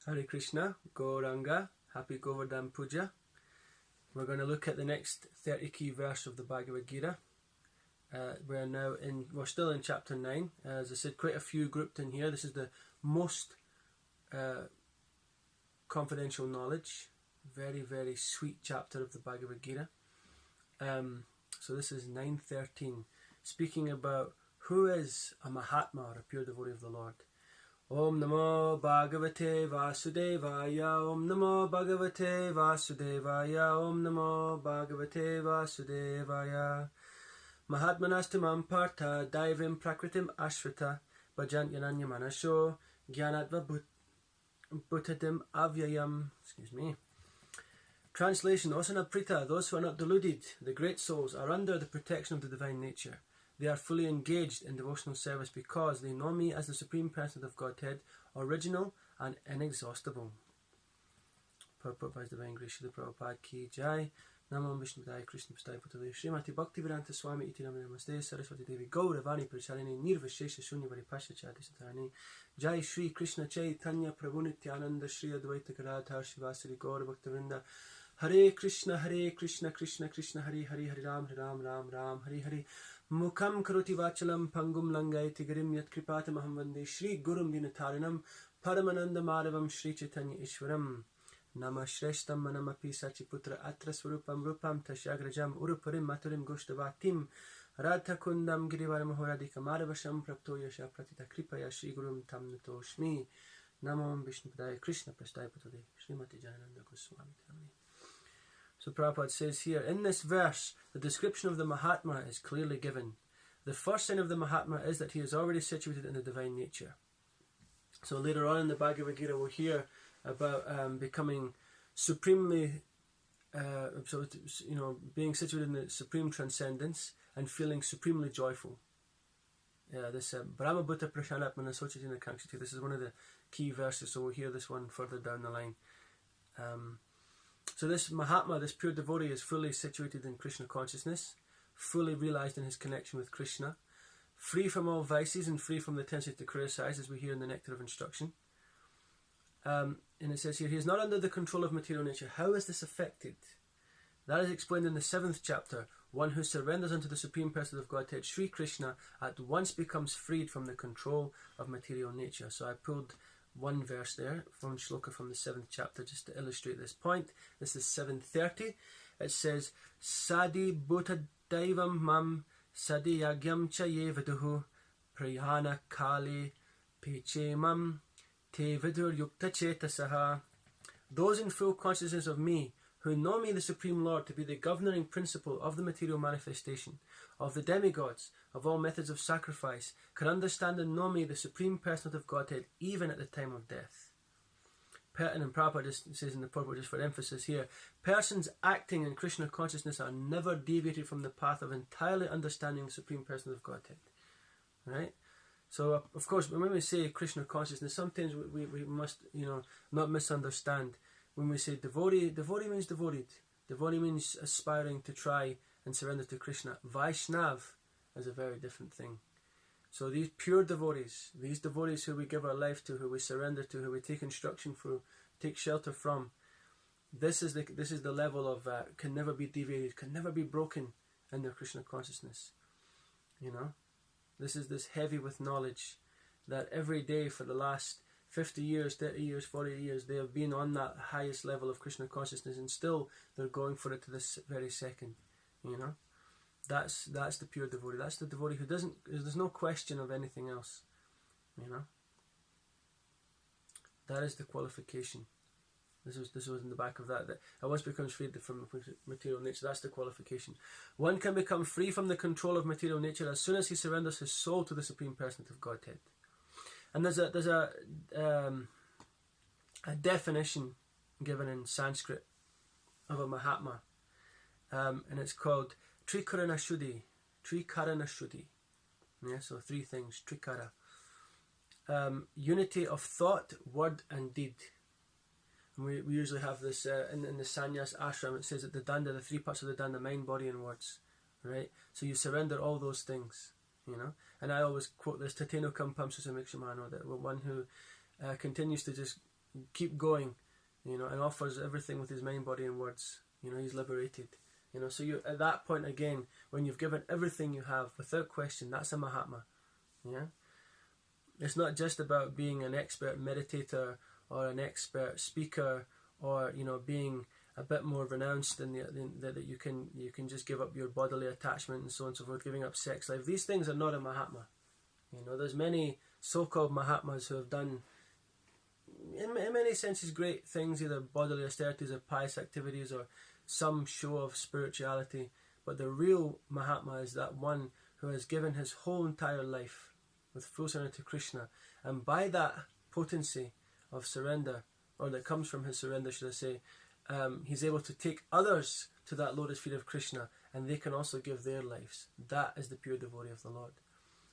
Hare Krishna, Gauranga, Happy Govardhan Puja. We're going to look at the next 30 key verse of the Bhagavad-Gita. We're still in chapter 9. As I said, quite a few grouped in here. This is the most confidential knowledge. Very, very sweet chapter of the Bhagavad-Gita. So this is 9.13, speaking about who is a Mahatma, or a pure devotee of the Lord. Om Namo Bhagavate Vasudevaya, Om Namo Bhagavate Vasudevaya, Om Namo Bhagavate Vasudevaya. Mahatmanastamam Partha Daivim Prakritim Ashvata Bhajanyananya Manasho Gyanatva Bhutatim Avyayam. Translation: Osana Prita, those who are not deluded, the great souls, are under the protection of the divine nature. They are fully engaged in devotional service because they know me as the Supreme Person of Godhead, original and inexhaustible. Purport by His Divine Grace, Srila Prabhupada Ki Jai. Namo Vishnu Padaya Krishna Prasthaya Putale Srimati Bhaktivedanta Swami Iti Namane Namaste Saraswati Devi Gauravani Prachalini Nirvashesha Shunyavadi Pasha Chadisatani Jai Shri Krishna Chaitanya Prabhu Nityananda Shri Advaita Gadadhar Shivasari Gaura Bhaktavinda Hare Krishna Krishna Krishna Hare Hare Hare Ram Ram Ram Hare Hare Mukham Karoti Vachalam Pangum Langaiti Garim Yat Kripata Maham Vande Shri Gurum Dinatarinam Paramananda Madhavam Shri Chaitanya Ishwaram Nama Shreshtam Manamapi Sachiputra Atra Swarupam Rupam Tashagrajam Uruparim Maturim Goshtavatim Radha Kundam Girivaram Horadika Madhavasham Prapto Yasha Pratita Kripaya Shri Gurum Tam Natoshmi Namo Vishnu Padaya Krishna Prasthaya Putale Srimati Janananda Goswami. So Prabhupada says here, in this verse, the description of the Mahatma is clearly given. The first sign of the Mahatma is that he is already situated in the divine nature. So later on in the Bhagavad-Gita we'll hear about becoming supremely, being situated in the supreme transcendence and feeling supremely joyful. This Brahma Bhuta Prashanatmana Sochitina Kankshiti, this is one of the key verses, so we'll hear this one further down the line. So this Mahatma, this pure devotee, is fully situated in Krishna consciousness, fully realized in his connection with Krishna, free from all vices and free from the tendency to criticize, as we hear in the Nectar of Instruction. And it says here, he is not under the control of material nature. How is this affected? That is explained in the 7th chapter. One who surrenders unto the Supreme Person of Godhead, Sri Krishna, at once becomes freed from the control of material nature. So I pulled one verse there from Shloka from the 7th chapter just to illustrate this point. This is 7:30. It says, Sadi Bhuta Daivam Mam Sadi Yagyam Chaye Viduhu Prayana Kali Peche Mam Te Vidur Yukta Chetasaha. Those in full consciousness of me, who know me the Supreme Lord to be the governing principle of the material manifestation, of the demigods, of all methods of sacrifice, can understand and know me the Supreme Person of Godhead even at the time of death. And Prabhupada just says in the purport, just for emphasis here, persons acting in Krishna consciousness are never deviated from the path of entirely understanding the Supreme Person of Godhead. Right? So, of course, when we say Krishna consciousness, sometimes we must, not misunderstand. When we say devotee, devotee means devoted. Devotee means aspiring to try and surrender to Krishna. Vaishnav is a very different thing. So these pure devotees, these devotees who we give our life to, who we surrender to, who we take instruction from, take shelter from, this is the level of can never be deviated, can never be broken in their Krishna consciousness. This is this heavy with knowledge that every day for the last 50 years, 30 years, 40 years, they have been on that highest level of Krishna consciousness, and still they're going for it to this very second. That's the pure devotee. That's the devotee who there's no question of anything else. That is the qualification. This was in the back of that I once becomes freed from material nature. That's the qualification. One can become free from the control of material nature as soon as he surrenders his soul to the Supreme Person of Godhead. And there's a definition given in Sanskrit of a Mahatma, and it's called Trikarana Shuddhi. Yeah, so 3 things, Trikara. Unity of thought, word and deed. And we usually have this in the sannyas ashram. It says that the danda, the 3 parts of the danda, mind, body and words. Right? So you surrender all those things. And I always quote this, Tateno Kam Pamsa Samikshamano, that one who continues to just keep going, and offers everything with his mind, body and words. He's liberated. So you at that point again, when you've given everything you have, without question, that's a Mahatma. Yeah? It's not just about being an expert meditator or an expert speaker, or being a bit more renounced in that you can just give up your bodily attachment and so on and so forth, giving up sex life. These things are not a Mahatma. There's many so-called Mahatmas who have done, in many senses, great things, either bodily austerities or pious activities or some show of spirituality. But the real Mahatma is that one who has given his whole entire life with full surrender to Krishna, and by that potency of surrender, or that comes from his surrender, should I say, he's able to take others to that lotus feet of Krishna, and they can also give their lives. That is the pure devotee of the Lord,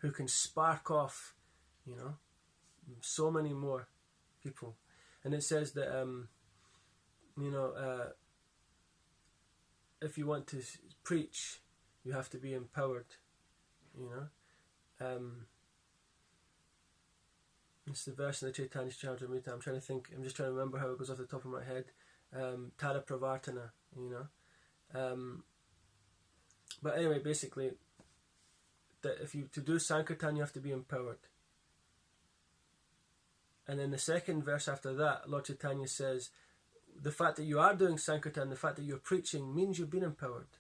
who can spark off, so many more people. And it says that, if you want to preach, you have to be empowered. It's the verse in the Chaitanya Charitamrita. I'm just trying to remember how it goes off the top of my head. Tara Pravartana, But anyway, basically, that to do Sankirtan, you have to be empowered. And then the second verse after that, Lord Chaitanya says, the fact that you are doing Sankirtan, the fact that you're preaching, means you've been empowered.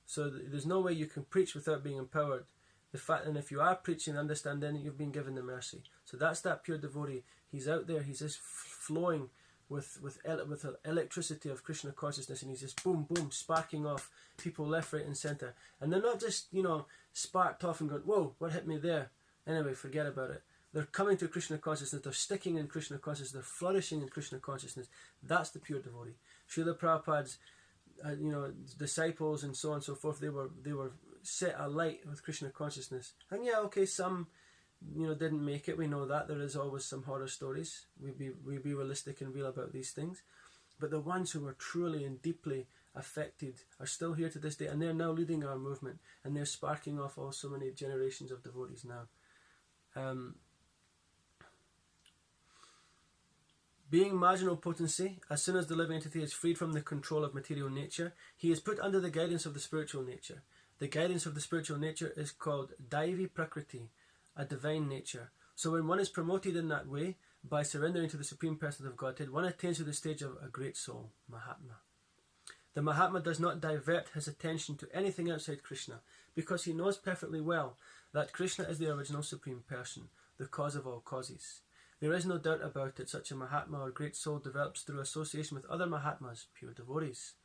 So there's no way you can preach without being empowered. The fact, and if you are preaching, understand then that you've been given the mercy. So that's that pure devotee. He's out there, he's just flowing with the electricity of Krishna consciousness, and he's just boom, boom, sparking off people left, right and centre. And they're not just, sparked off and going, whoa, what hit me there? Anyway, forget about it. They're coming to Krishna consciousness, they're sticking in Krishna consciousness, they're flourishing in Krishna consciousness. That's the pure devotee. Srila Prabhupada's disciples and so on and so forth, they were set alight with Krishna consciousness. And yeah, okay, some didn't make it. We know that there is always some horror stories. We be realistic and real about these things. But the ones who were truly and deeply affected are still here to this day, and they're now leading our movement, and they're sparking off so many generations of devotees now. Being marginal potency, as soon as the living entity is freed from the control of material nature, he is put under the guidance of the spiritual nature. The guidance of the spiritual nature is called Daivi Prakriti, a divine nature. So when one is promoted in that way, by surrendering to the Supreme Person of Godhead, one attains to the stage of a great soul, Mahatma. The Mahatma does not divert his attention to anything outside Krishna, because he knows perfectly well that Krishna is the original Supreme Person, the cause of all causes. There is no doubt about it. Such a Mahatma or great soul develops through association with other Mahatmas, pure devotees.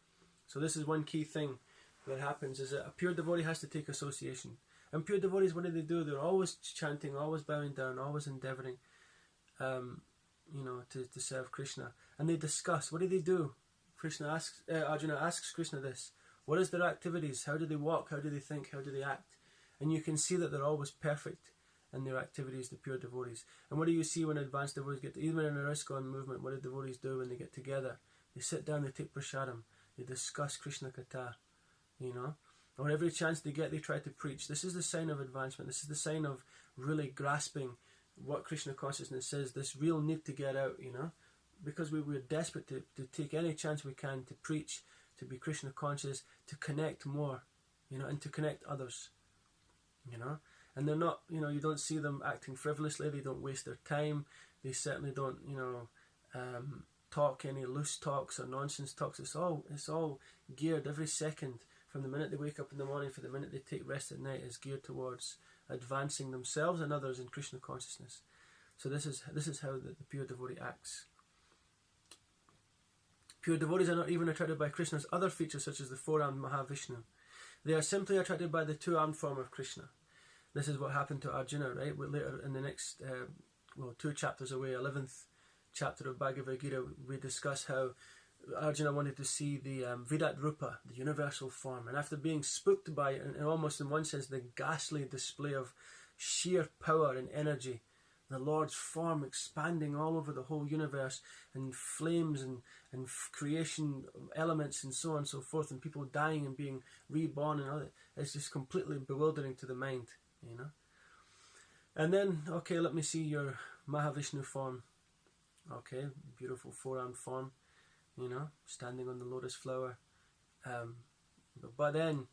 So this is one key thing that happens, is that a pure devotee has to take association. And pure devotees, what do? They're always chanting, always bowing down, always endeavouring, to serve Krishna. And they discuss. What do? Arjuna asks Krishna this. What is their activities? How do they walk? How do they think? How do they act? And you can see that they're always perfect in their activities, the pure devotees. And what do you see when advanced devotees get to, even in a ISKCON movement, what do devotees do when they get together? They sit down, they take prasadam, they discuss Krishna Katha, or every chance they get, they try to preach. This is the sign of advancement. This is the sign of really grasping what Krishna consciousness is, this real need to get out, because we're desperate to take any chance we can to preach, to be Krishna conscious, to connect more, and to connect others, And they're not, you don't see them acting frivolously, they don't waste their time, they certainly don't, talk any loose talks or nonsense talks. It's all geared every second, from the minute they wake up in the morning for the minute they take rest at night, is geared towards advancing themselves and others in Krishna consciousness. So this is how the pure devotee acts. Pure devotees are not even attracted by Krishna's other features, such as the four-armed Mahavishnu. They are simply attracted by the two-armed form of Krishna. This is what happened to Arjuna, right? Later in the next, 2 chapters away, 11th chapter of Bhagavad-Gita, we discuss how Arjuna wanted to see the Virat Rupa, the universal form. And after being spooked by, and almost in one sense, the ghastly display of sheer power and energy, the Lord's form expanding all over the whole universe, and flames and creation elements and so on and so forth, and people dying and being reborn and all that, it's just completely bewildering to the mind, And then, okay, let me see your Mahavishnu form. Okay, beautiful four-armed form, standing on the lotus flower. But then,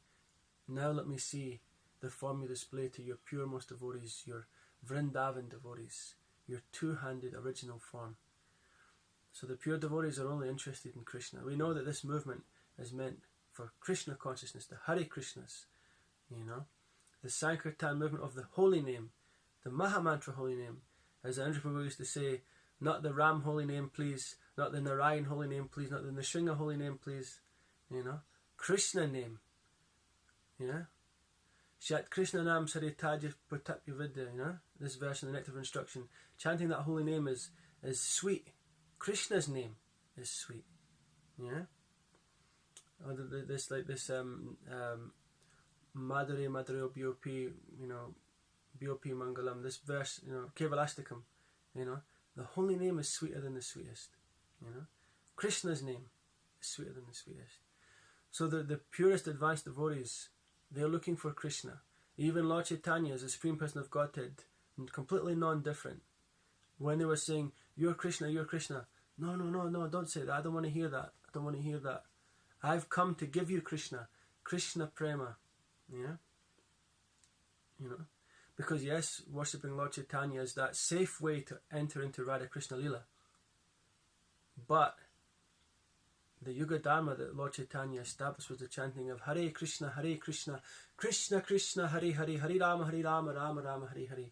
now let me see the form you display to your puremost devotees, your Vrindavan devotees, your two-handed original form. So the pure devotees are only interested in Krishna. We know that this movement is meant for Krishna consciousness, the Hare Krishnas, the Sankirtan movement of the holy name, the Mahamantra holy name. As Andhra Prabhu used to say, not the Ram holy name, please, not the Narayan holy name, please, not the Nrsimha holy name, please, Krishna name, Shat Krishna Nam Saritaja Pratapya Vidya, this verse in the Nectar of Instruction, chanting that holy name is sweet. Krishna's name is sweet, or this Madhuri Madhuri BOP, BOP Mangalam, this verse, Kevalastikam, the holy name is sweeter than the sweetest, Krishna's name is sweeter than the sweetest. So the purest advanced devotees, they're looking for Krishna. Even Lord Chaitanya is the Supreme Person of Godhead, completely non-different. When they were saying, you're Krishna, no, don't say that, I don't want to hear that, I've come to give you Krishna Prema, because yes, worshipping Lord Chaitanya is that safe way to enter into Radha Krishna Leela. But the Yuga Dharma that Lord Chaitanya established was the chanting of Hare Krishna, Krishna Krishna, Hare Hare, Hare Rama, Rama Rama, Hare Hare.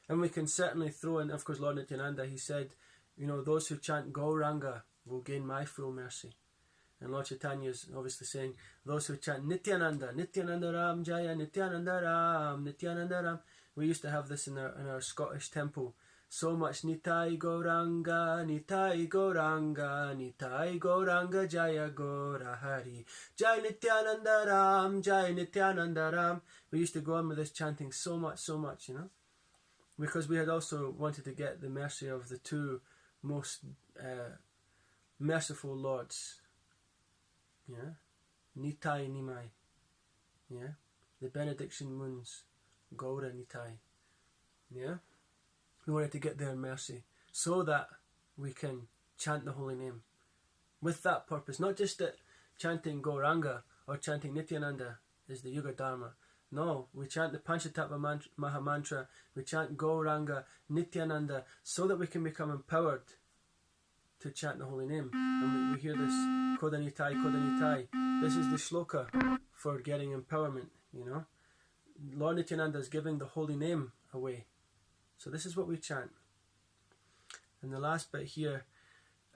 And we can certainly throw in, of course, Lord Nityananda, he said, those who chant Gauranga will gain my full mercy. And Lord Chaitanya is obviously saying, those who chant Nityananda, Nityananda Ram Jaya, Nityananda Ram, Nityananda Ram. We used to have this in our Scottish temple. So much Nitai Gauranga, Nitai Gauranga, Nitai Gauranga, Jaya Gaura Hari, Jai Nityananda Ram, Jai Nityananda Ram. We used to go on with this chanting so much, because we had also wanted to get the mercy of the two most merciful lords, Nitai Nimai, the benediction moons, Gaura Nitai, we wanted to get their mercy so that we can chant the holy name with that purpose. Not just that chanting Gauranga or chanting Nityananda is the Yuga Dharma. No, we chant the Panchatattva Mahamantra, we chant Gauranga, Nityananda, so that we can become empowered to chant the holy name. And we hear this Kodanitai. This is the shloka for getting empowerment, Lord Nityananda is giving the holy name away. So this is what we chant. And the last bit here,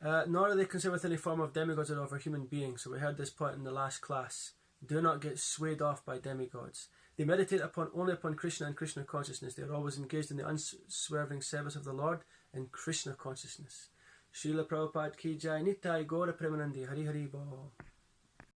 nor are they concerned with any form of demigods or over human beings. So we heard this point in the last class. Do not get swayed off by demigods. They meditate only upon Krishna and Krishna consciousness. They are always engaged in the unswerving service of the Lord in Krishna consciousness. Srila Prabhupada Ki Jai, Nitai Gaura Premanandi, Hari Hari Bol.